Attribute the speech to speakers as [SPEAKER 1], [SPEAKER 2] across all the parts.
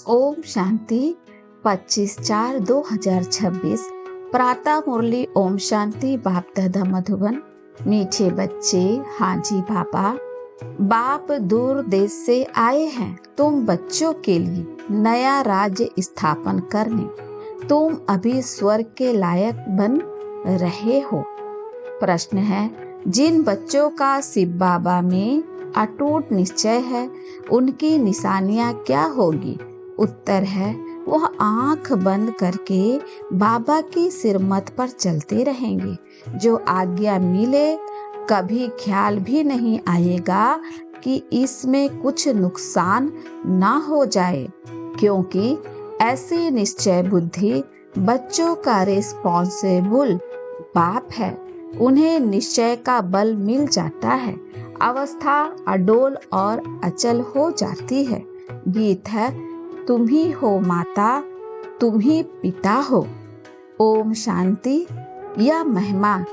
[SPEAKER 1] ओम शांति 25/4/2026 प्रातः मुरली। ओम शांति। बाप दादा मधुबन। मीठे बच्चे, हाँ जी पापा, बाप दूर देश से आए हैं तुम बच्चों के लिए नया राज्य स्थापन करने। तुम अभी स्वर्ग के लायक बन रहे हो। प्रश्न है, जिन बच्चों का शिव बाबा में अटूट निश्चय है उनकी निशानियां क्या होगी? उत्तर है, वह आंख बंद करके बाबा की सिरमत पर चलते रहेंगे। जो आज्ञा मिले कभी ख्याल भी नहीं आएगा कि इसमें कुछ नुकसान ना हो जाए, क्योंकि ऐसी निश्चय बुद्धि बच्चों का रिस्पॉन्सिबल बाप है। उन्हें निश्चय का बल मिल जाता है, अवस्था अडोल और अचल हो जाती है। गीत है, तुम ही हो माता, तुम ही पिता हो। ओम शांति। यह महिमा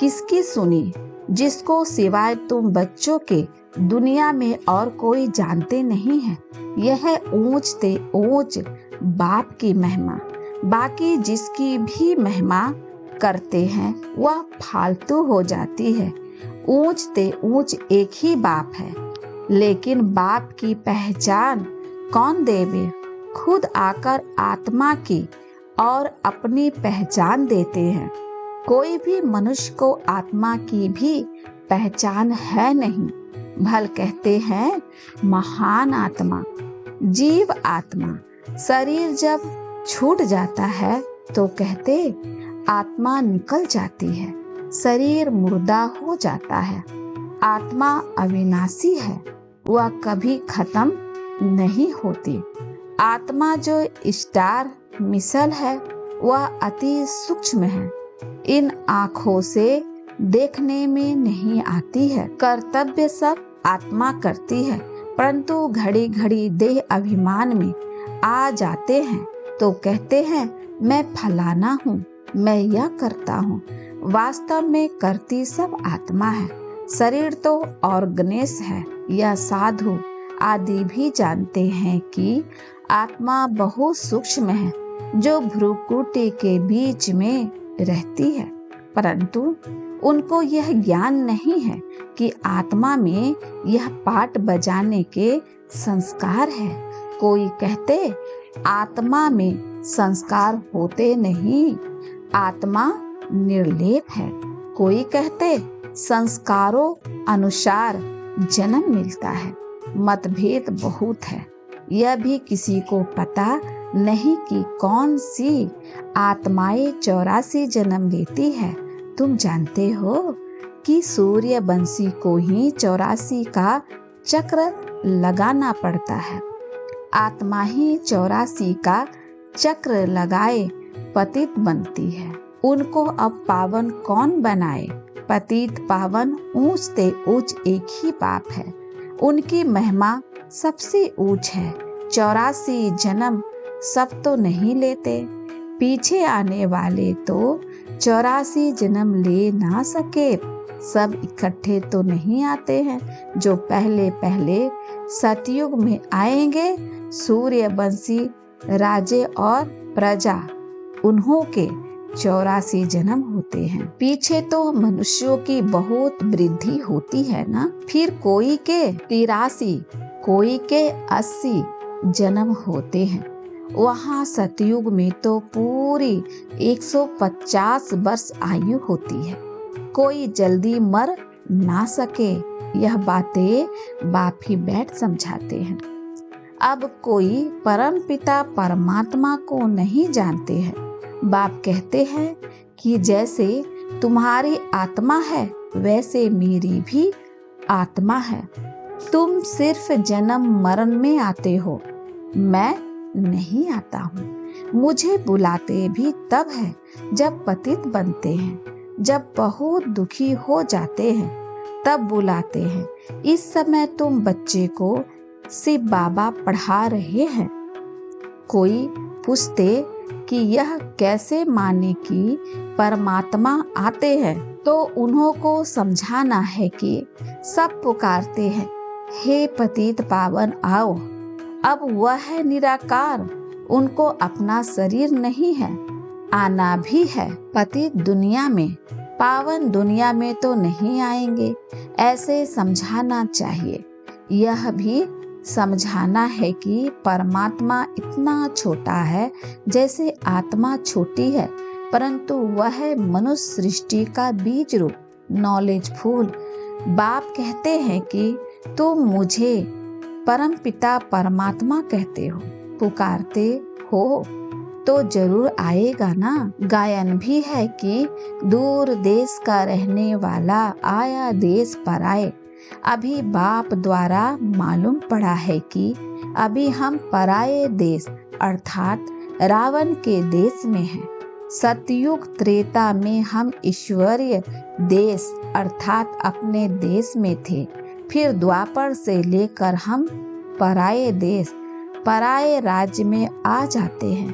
[SPEAKER 1] किसकी सुनी, जिसको सिवाय तुम बच्चों के दुनिया में और कोई जानते नहीं है? यह ऊंच ते ऊंच बाप की महिमा। बाकी जिसकी भी महिमा करते हैं वह फालतू हो जाती है। ऊंच ते ऊंच एक ही बाप है, लेकिन बाप की पहचान कौन देवे? खुद आकर आत्मा की और अपनी पहचान देते हैं। कोई भी मनुष्य को आत्मा की भी पहचान है नहीं। भल कहते हैं महान आत्मा, जीव आत्मा। शरीर जब छूट जाता है तो कहते आत्मा निकल जाती है, शरीर मुर्दा हो जाता है। आत्मा अविनाशी है, वह कभी खत्म नहीं होती। आत्मा जो स्टार मिसल है वह अति सूक्ष्म है, इन आँखों से देखने में नहीं आती है। कर्तव्य सब आत्मा करती है, परंतु घड़ी घड़ी देह अभिमान में आ जाते हैं तो कहते हैं मैं फलाना हूँ, मैं यह करता हूँ। वास्तव में करती सब आत्मा है। शरीर तो ऑर्गेनेस है। यह साधु आदि भी जानते हैं कि आत्मा बहुत सूक्ष्म है, जो भ्रूकुटी के बीच में रहती है, परंतु उनको यह ज्ञान नहीं है कि आत्मा में यह पाठ बजाने के संस्कार है। कोई कहते आत्मा में संस्कार होते नहीं, आत्मा निर्लेप है। कोई कहते संस्कारों अनुसार जन्म मिलता है। मतभेद बहुत है। यह भी किसी को पता नहीं कि कौन सी आत्माएं 84 जन्म लेती है। तुम जानते हो कि सूर्यवंशी को ही 84 का चक्र लगाना पड़ता है। आत्मा ही 84 का चक्र लगाए पतित बनती है। उनको अब पावन कौन बनाए? पतित पावन ऊंच ते ऊंच एक ही बाप है। उनकी महिमा सबसे ऊंच है। 84 जन्म सब तो नहीं लेते, पीछे आने वाले तो 84 जन्म ले ना सके। सब इकट्ठे तो नहीं आते हैं। जो पहले पहले सतयुग में आएंगे, सूर्यवंशी राजे और प्रजा, उन्हों के 84 जन्म होते हैं। पीछे तो मनुष्यों की बहुत वृद्धि होती है ना। फिर कोई के 83, कोई के 80 जन्म होते हैं। वहाँ सतयुग में तो पूरी 150 वर्ष आयु होती है। कोई जल्दी मर ना सके, यह बातें बाप ही बैठ समझाते हैं। अब कोई परम पिता परमात्मा को नहीं जानते हैं। बाप कहते हैं कि जैसे तुम्हारी आत्मा है वैसे मेरी भी आत्मा है। तुम सिर्फ जन्म मरण में आते हो, मैं नहीं आता हूँ। मुझे बुलाते भी तब है जब पतित बनते हैं, जब बहुत दुखी हो जाते हैं तब बुलाते हैं। इस समय तुम बच्चे को शिव बाबा पढ़ा रहे हैं। कोई पूछते कि यह कैसे माने कि परमात्मा आते हैं, तो उन्हों को समझाना है कि सब पुकारते हैं हे पतित पावन आओ, अब वह है निराकार, उनको अपना शरीर नहीं है, आना भी है पतित दुनिया में, पावन दुनिया में तो नहीं आएंगे, ऐसे समझाना चाहिए। यह भी समझाना है कि परमात्मा इतना छोटा है जैसे आत्मा छोटी है, परंतु वह मनुष्य सृष्टि का बीज रूप नॉलेजफुल। बाप कहते हैं कि तुम मुझे परम पिता परमात्मा कहते हो, पुकारते हो तो जरूर आएगा ना। गायन भी है कि दूर देश का रहने वाला आया देश पर आए। अभी बाप द्वारा मालूम पड़ा है कि अभी हम पराये देश अर्थात रावण के देश में हैं। सतयुग त्रेता में हम ईश्वरीय देश अर्थात अपने देश में थे। फिर द्वापर से लेकर हम पराये देश पराये राज्य में आ जाते हैं,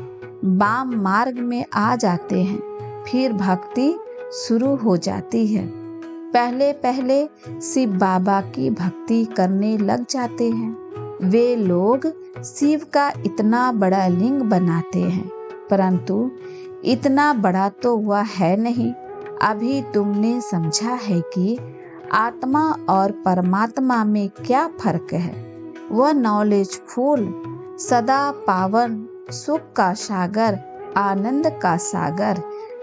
[SPEAKER 1] वाम मार्ग में आ जाते हैं। फिर भक्ति शुरू हो जाती है। पहले पहले शिव बाबा की भक्ति करने लग जाते हैं। वे लोग शिव का इतना बड़ा लिंग बनाते हैं, परंतु इतना बड़ा तो वह है नहीं। अभी तुमने समझा है कि आत्मा और परमात्मा में क्या फर्क है। वह नॉलेजफुल सदा पावन सुख का सागर, आनंद का सागर,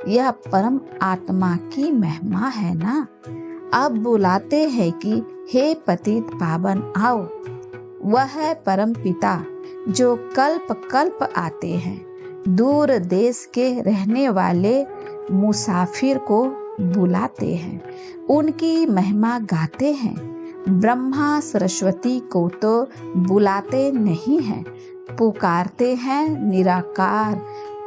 [SPEAKER 1] यह परम आत्मा की महिमा है ना। अब बुलाते हैं कि हे पतित पावन आओ। वह है परम पिता जो कल्प कल्प आते हैं। दूर देश के रहने वाले मुसाफिर को बुलाते हैं, उनकी महिमा गाते हैं। ब्रह्मा सरस्वती को तो बुलाते नहीं हैं, पुकारते हैं निराकार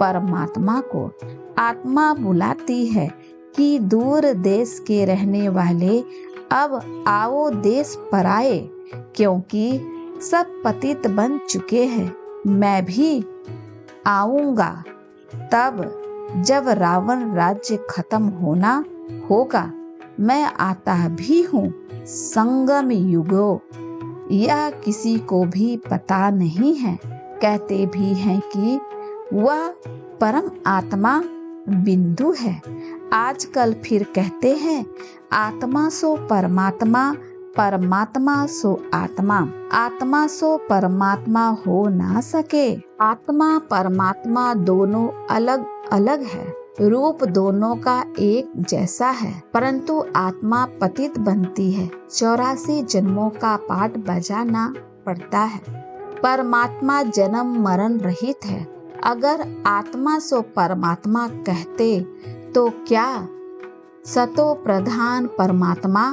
[SPEAKER 1] परमात्मा को। आत्मा बुलाती है कि दूर देश के रहने वाले अब आओ देश पर आए, क्योंकि सब पतित बन चुके हैं। मैं भी आऊंगा तब जब रावण राज्य खत्म होना होगा। मैं आता भी हूँ संगम युगो, यह किसी को भी पता नहीं है। कहते भी हैं कि वह परम आत्मा बिंदु है। आजकल फिर कहते हैं आत्मा सो परमात्मा, परमात्मा सो आत्मा। आत्मा सो परमात्मा हो ना सके। आत्मा परमात्मा दोनों अलग अलग है, रूप दोनों का एक जैसा है, परंतु आत्मा पतित बनती है। 84 जन्मों का पाठ बजाना पड़ता है। परमात्मा जन्म मरण रहित है। अगर आत्मा सो परमात्मा कहते तो क्या सतो प्रधान परमात्मा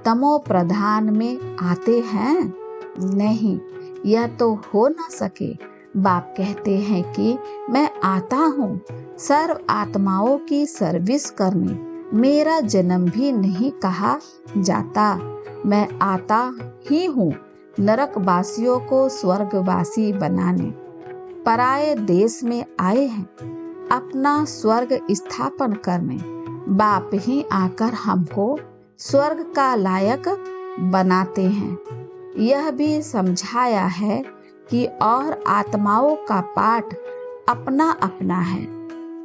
[SPEAKER 1] तमो प्रधान में आते हैं? नहीं, यह तो हो ना सके। बाप कहते हैं कि मैं आता हूँ सर्व आत्माओं की सर्विस करने। मेरा जन्म भी नहीं कहा जाता, मैं आता ही हूँ नरकवासियों को स्वर्गवासी बनाने। पराये देश में आए हैं अपना स्वर्ग स्थापन करने। बाप ही आकर हमको स्वर्ग का लायक बनाते हैं। यह भी समझाया है कि और आत्माओं का पाठ अपना अपना है।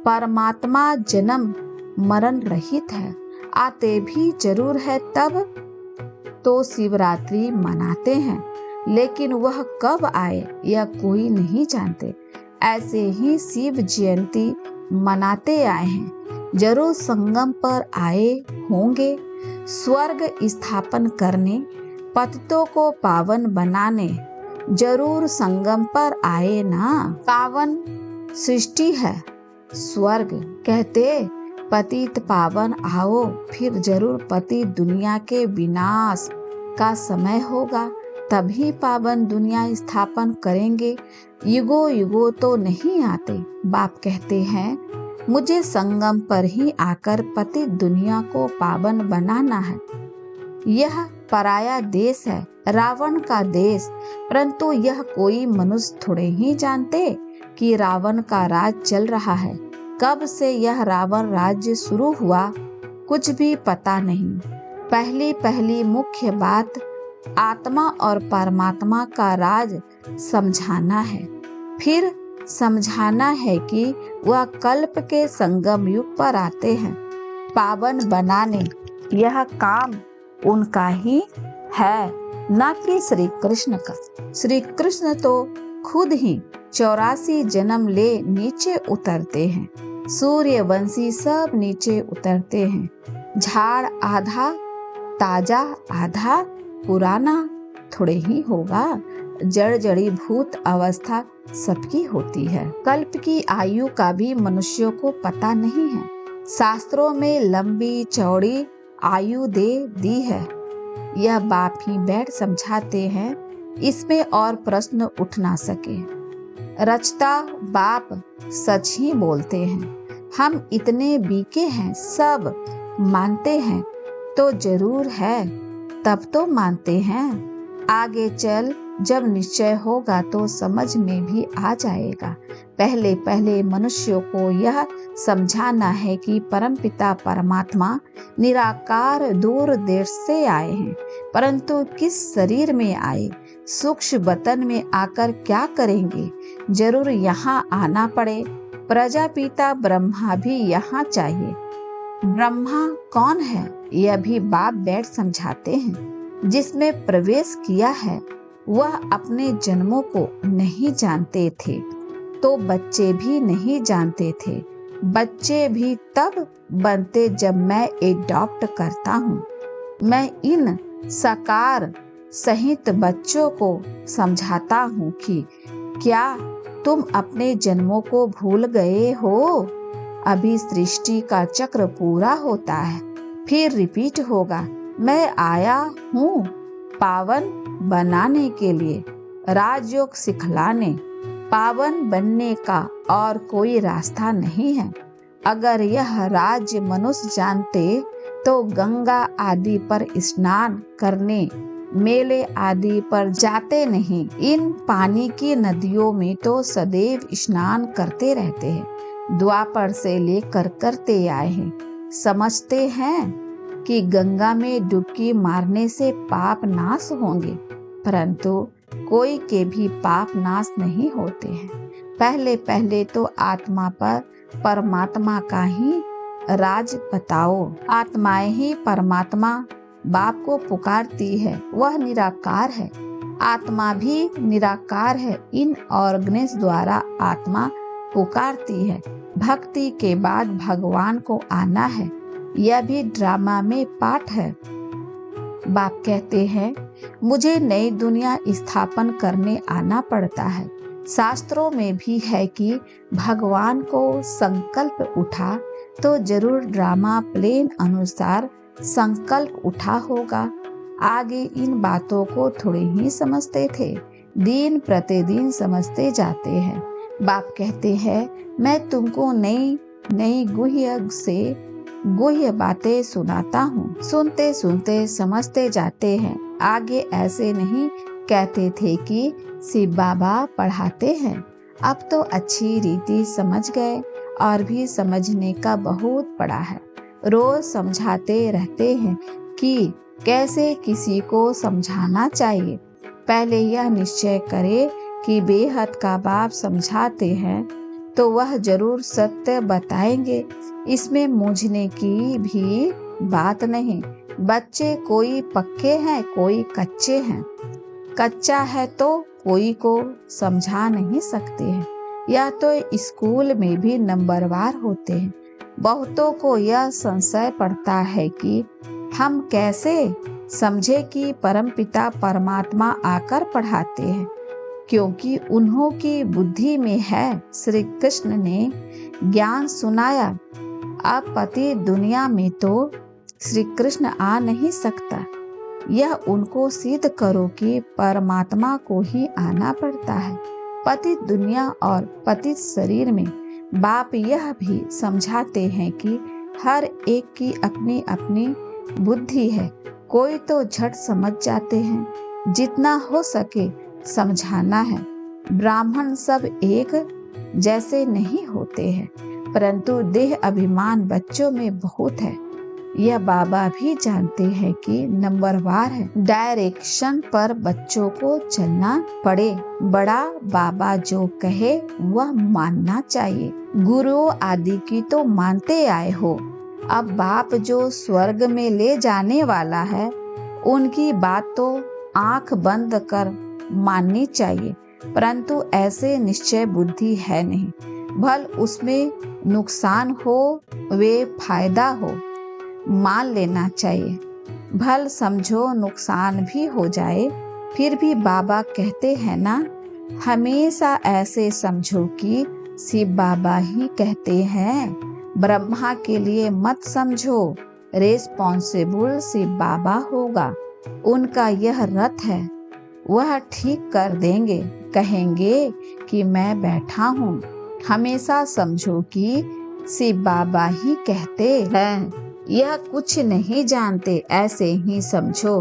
[SPEAKER 1] परमात्मा जन्म मरण रहित है, आते भी जरूर है। तब तो शिवरात्रि मनाते हैं, लेकिन वह कब आए यह कोई नहीं जानते। ऐसे ही शिव जयंती मनाते आए हैं, जरूर संगम पर आए होंगे स्वर्ग स्थापन करने, पतितों को पावन बनाने। जरूर संगम पर आए ना। पावन सृष्टि है स्वर्ग, कहते पतित पावन आओ। फिर जरूर पतित दुनिया के विनाश का समय होगा, तभी पावन दुनिया स्थापन करेंगे। युगो युगो तो नहीं आते। बाप कहते हैं मुझे संगम पर ही आकर पतित दुनिया को पावन बनाना है। यह पराया देश है, रावण का देश, परंतु यह कोई मनुष्य थोड़े ही जानते कि रावण का राज चल रहा है। कब से यह रावण राज्य शुरू हुआ कुछ भी पता नहीं। पहली पहली मुख्य बात आत्मा और परमात्मा का राज समझाना है। फिर समझाना है कि वह कल्प के संगम युग पर आते हैं पावन बनाने। यह काम उनका ही है, न कि श्री कृष्ण का। श्री कृष्ण तो खुद ही 84 जन्म ले नीचे उतरते हैं। सूर्यवंशी सब नीचे उतरते हैं। झाड़ आधा ताजा आधा पुराना थोड़े ही होगा। जड़ जड़ी भूत अवस्था सबकी होती है। कल्प की आयु का भी मनुष्यों को पता नहीं है। शास्त्रों में लंबी चौड़ी आयु दे दी है। यह बाप ही बैठ समझाते हैं, इसमें और प्रश्न उठ ना सके। रचता बाप सच ही बोलते हैं। हम इतने बीके हैं, सब मानते हैं तो जरूर है, तब तो मानते हैं। आगे चल जब निश्चय होगा तो समझ में भी आ जाएगा। पहले पहले मनुष्यों को यह समझाना है कि परमपिता परमात्मा निराकार दूर देश से आए हैं, परंतु किस शरीर में आए, सूक्ष्म बतन में आकर क्या करेंगे। जरूर यहाँ आना पड़े। प्रजापिता ब्रह्मा भी यहाँ चाहिए। ब्रह्मा कौन है यह भी बाप बैठ समझाते हैं। जिसमें प्रवेश किया है वह अपने जन्मों को नहीं जानते थे, तो बच्चे भी नहीं जानते थे। बच्चे भी तब बनते जब मैं एडॉप्ट करता हूँ। मैं इन साकार सहित बच्चों को समझाता हूँ कि क्या तुम अपने जन्मों को भूल गए हो। अभी सृष्टि का चक्र पूरा होता है, फिर रिपीट होगा। मैं आया हूँ पावन बनाने के लिए, राजयोग सिखलाने। पावन बनने का और कोई रास्ता नहीं है। अगर यह राज्य मनुष्य जानते तो गंगा आदि पर स्नान करने, मेले आदि पर जाते नहीं। इन पानी की नदियों में तो सदैव स्नान करते रहते हैं। द्वापर से लेकर करते आए हैं। समझते हैं कि गंगा में डुबकी मारने से पाप नाश होंगे, परंतु कोई के भी पाप नाश नहीं होते हैं। पहले पहले तो आत्मा पर परमात्मा का ही राज बताओ। आत्माएं ही परमात्मा बाप को पुकारती है। वह निराकार है, आत्मा भी निराकार है। इन ऑर्गन्स द्वारा आत्मा पुकारती है। भक्ति के बाद भगवान को आना है। यह भी ड्रामा में पाठ है। बाप कहते हैं मुझे नई दुनिया स्थापन करने आना पड़ता है। शास्त्रों में भी है कि भगवान को संकल्प उठा तो जरूर ड्रामा प्लेन अनुसार संकल्प उठा होगा। आगे इन बातों को थोड़े ही समझते थे, दिन प्रतिदिन समझते जाते हैं। बाप कहते हैं मैं तुमको नई नई गुह्य से गुह्य बातें सुनाता हूँ। सुनते सुनते समझते जाते हैं। आगे ऐसे नहीं कहते थे कि शिव बाबा पढ़ाते हैं। अब तो अच्छी रीति समझ गए और भी समझने का बहुत पड़ा है। रोज समझाते रहते हैं कि कैसे किसी को समझाना चाहिए। पहले यह निश्चय करे कि बेहद का बाप समझाते हैं तो वह जरूर सत्य बताएंगे। इसमें मूझने की भी बात नहीं। बच्चे कोई पक्के हैं, कोई कच्चे हैं। कच्चा है तो कोई को समझा नहीं सकते हैं। या तो स्कूल में भी नंबरवार होते हैं। बहुतों को यह संशय पड़ता है कि हम कैसे समझे कि परमपिता परमात्मा आकर पढ़ाते हैं, क्योंकि उन्हों की बुद्धि में है। श्री कृष्ण ने ज्ञान सुनाया। अब पति दुनिया में तो श्री कृष्ण आ नहीं सकता। यह उनको सिद्ध करो कि परमात्मा को ही आना पड़ता है। पति दुनिया और पति शरीर में बाप यह भी समझाते हैं कि हर एक की अपनी अपनी बुद्धि है। कोई तो झट समझ जाते हैं। जितना हो सके समझाना है। ब्राह्मण सब एक जैसे नहीं होते हैं, परंतु देह अभिमान बच्चों में बहुत है। यह बाबा भी जानते हैं कि नंबरवार है, डायरेक्शन पर बच्चों को चलना पड़े। बड़ा बाबा जो कहे वह मानना चाहिए। गुरुओं आदि की तो मानते आए हो, अब बाप जो स्वर्ग में ले जाने वाला है उनकी बात तो आंख बंद कर माननी चाहिए, परंतु ऐसे निश्चय बुद्धि है नहीं। भल उसमें नुकसान हो वे फायदा हो मान लेना चाहिए। भल समझो नुकसान भी हो जाए फिर भी बाबा कहते हैं ना, हमेशा ऐसे समझो कि शिव बाबा ही कहते हैं, ब्रह्मा के लिए मत समझो, रेस्पॉन्सिबल शिव बाबा होगा। उनका यह रथ है, वह ठीक कर देंगे, कहेंगे कि मैं बैठा हूँ। हमेशा समझो कि शिव बाबा ही कहते हैं, यह कुछ नहीं जानते, ऐसे ही समझो।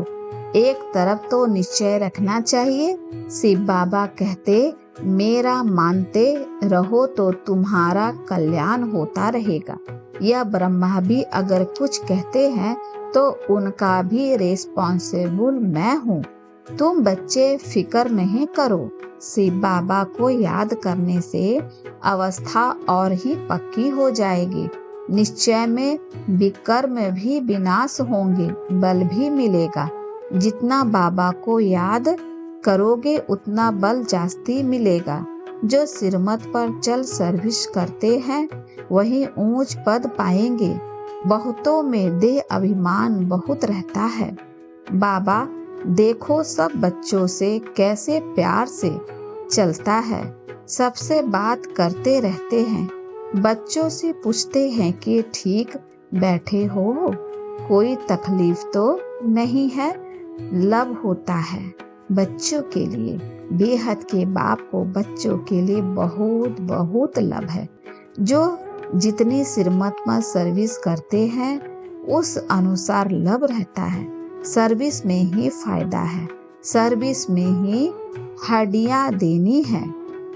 [SPEAKER 1] एक तरफ तो निश्चय रखना चाहिए, शिव बाबा कहते मेरा मानते रहो तो तुम्हारा कल्याण होता रहेगा। यह ब्रह्मा भी अगर कुछ कहते हैं तो उनका भी रेस्पॉन्सिबल मैं हूँ। तुम बच्चे फिक्र नहीं करो, शिव बाबा को याद करने से अवस्था और ही पक्की हो जाएगी। निश्चय में विकर्म भी विनाश होंगे, बल भी मिलेगा। जितना बाबा को याद करोगे उतना बल जास्ती मिलेगा। जो सिरमत पर चल सर्विस करते हैं वही ऊंच पद पाएंगे। बहुतों में देह अभिमान बहुत रहता है। बाबा देखो सब बच्चों से कैसे प्यार से चलता है, सबसे बात करते रहते हैं। बच्चों से पूछते हैं कि ठीक बैठे हो, कोई तकलीफ तो नहीं है। लब होता है बच्चों के लिए, बेहद के बाप को बच्चों के लिए बहुत बहुत लब है। जो जितनी सिरमत में सर्विस करते हैं उस अनुसार लब रहता है। सर्विस में ही फायदा है, सर्विस में ही हड्डियां देनी है।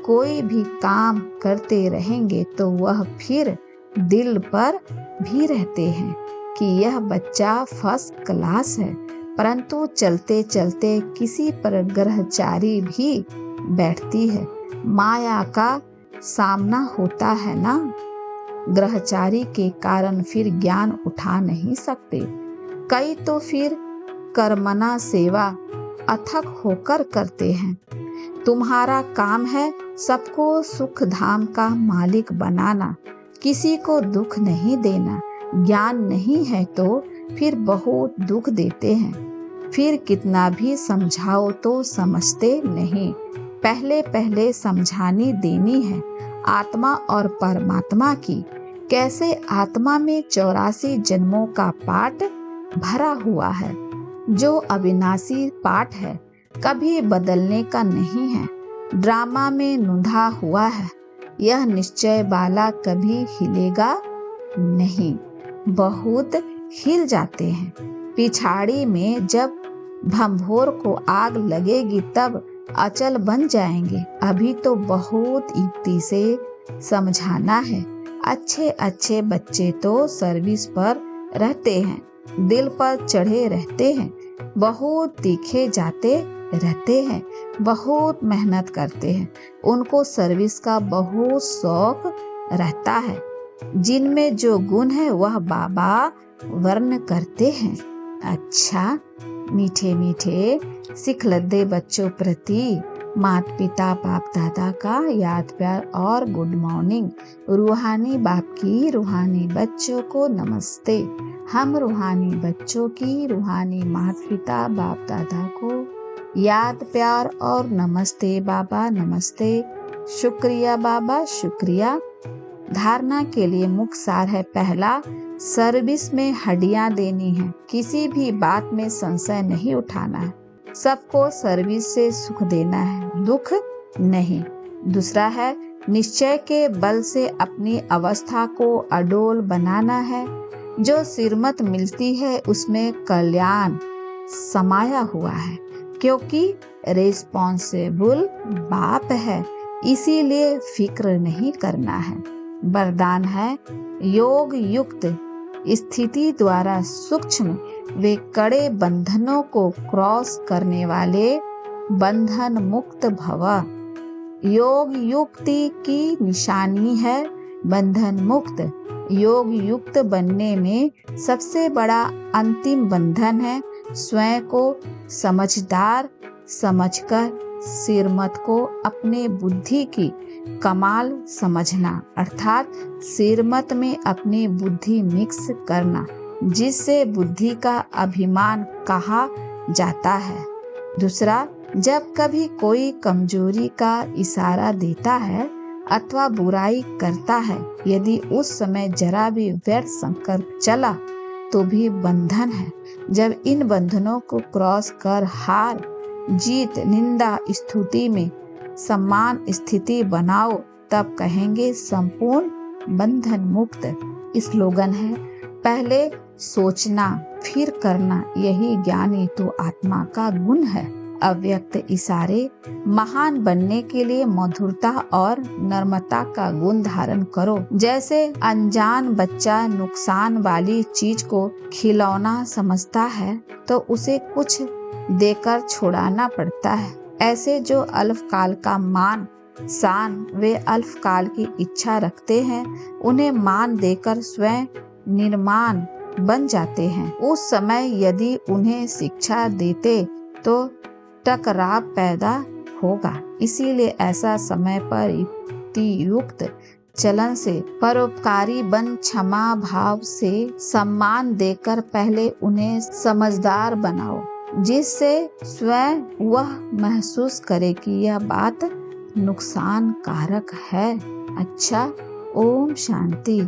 [SPEAKER 1] कोई भी काम करते रहेंगे तो वह फिर दिल पर भी रहते हैं कि यह बच्चा फर्स्ट क्लास है, परंतु चलते चलते किसी पर ग्रहचारी भी बैठती है। माया का सामना होता है ना, ग्रहचारी के कारण फिर ज्ञान उठा नहीं सकते। कई तो फिर कर्मना सेवा अथक होकर करते हैं। तुम्हारा काम है सबको सुख धाम का मालिक बनाना, किसी को दुख नहीं देना। ज्ञान नहीं है तो फिर बहुत दुख देते हैं, फिर कितना भी समझाओ तो समझते नहीं। पहले पहले समझानी देनी है आत्मा और परमात्मा की। कैसे आत्मा में 84 जन्मों का पाठ भरा हुआ है, जो अविनाशी पाठ है, कभी बदलने का नहीं है। ड्रामा में नुधा हुआ है, यह निश्चय वाला कभी हिलेगा नहीं। बहुत हिल जाते हैं, पिछाड़ी में जब भंभोर को आग लगेगी तब अचल बन जाएंगे। अभी तो बहुत युक्ति से समझाना है। अच्छे अच्छे बच्चे तो सर्विस पर रहते हैं, दिल पर चढ़े रहते हैं, बहुत तीखे जाते रहते हैं, बहुत मेहनत करते हैं। उनको सर्विस का बहुत शौक रहता है। जिनमें जो गुण है वह बाबा वर्ण करते हैं। अच्छा, मीठे मीठे सिखलद्दे बच्चों प्रति माता पिता बाप दादा का याद प्यार और गुड मॉर्निंग। रूहानी बाप की रूहानी बच्चों को नमस्ते। हम रूहानी बच्चों की रूहानी माता पिता बाप दादा को याद प्यार और नमस्ते बाबा, नमस्ते। शुक्रिया बाबा, शुक्रिया। धारणा के लिए मुख्य सार है, पहला, सर्विस में हड्डियां देनी है, किसी भी बात में संशय नहीं उठाना है, सबको सर्विस से सुख देना है, दुख नहीं। दूसरा है, निश्चय के बल से अपनी अवस्था को अडोल बनाना है। जो सिरमत मिलती है उसमें कल्याण समाया हुआ है, क्योंकि रिस्पॉन्सिबल बाप है, इसीलिए फिक्र नहीं करना है। वरदान है, योग युक्त स्थिति द्वारा सूक्ष्म वे कड़े बंधनों को क्रॉस करने वाले बंधन मुक्त भव। योग युक्ति की निशानी है बंधन मुक्त। योग युक्त बनने में सबसे बड़ा अंतिम बंधन है स्वयं को समझदार समझकर सिरमत को अपने बुद्धि की कमाल समझना, अर्थात सिरमत में अपनी बुद्धि मिक्स करना, जिससे बुद्धि का अभिमान कहा जाता है। दूसरा, जब कभी कोई कमजोरी का इशारा देता है अथवा बुराई करता है, यदि उस समय जरा भी व्यर्थ संकल्प चला तो भी बंधन है। जब इन बंधनों को क्रॉस कर हार जीत निंदा स्तुति में सम्मान स्थिति बनाओ, तब कहेंगे संपूर्ण बंधन मुक्त। स्लोगन है, पहले सोचना फिर करना, यही ज्ञानी तो आत्मा का गुण है। अव्यक्त इशारे, महान बनने के लिए मधुरता और नम्रता का गुण धारण करो। जैसे अनजान बच्चा नुकसान वाली चीज को खिलौना समझता है तो उसे कुछ देकर छुड़ाना पड़ता है, ऐसे जो अल्पकाल का मान शान वे अल्पकाल की इच्छा रखते हैं, उन्हें मान देकर स्वयं निर्माण बन जाते हैं। उस समय यदि उन्हें शिक्षा देते तो टकराव पैदा होगा। इसीलिए ऐसा समय पर युक्त चलन से परोपकारी बन क्षमा भाव से सम्मान देकर पहले उन्हें समझदार बनाओ, जिससे स्वयं वह महसूस करे कि यह बात नुकसान कारक है। अच्छा, ओम शांति।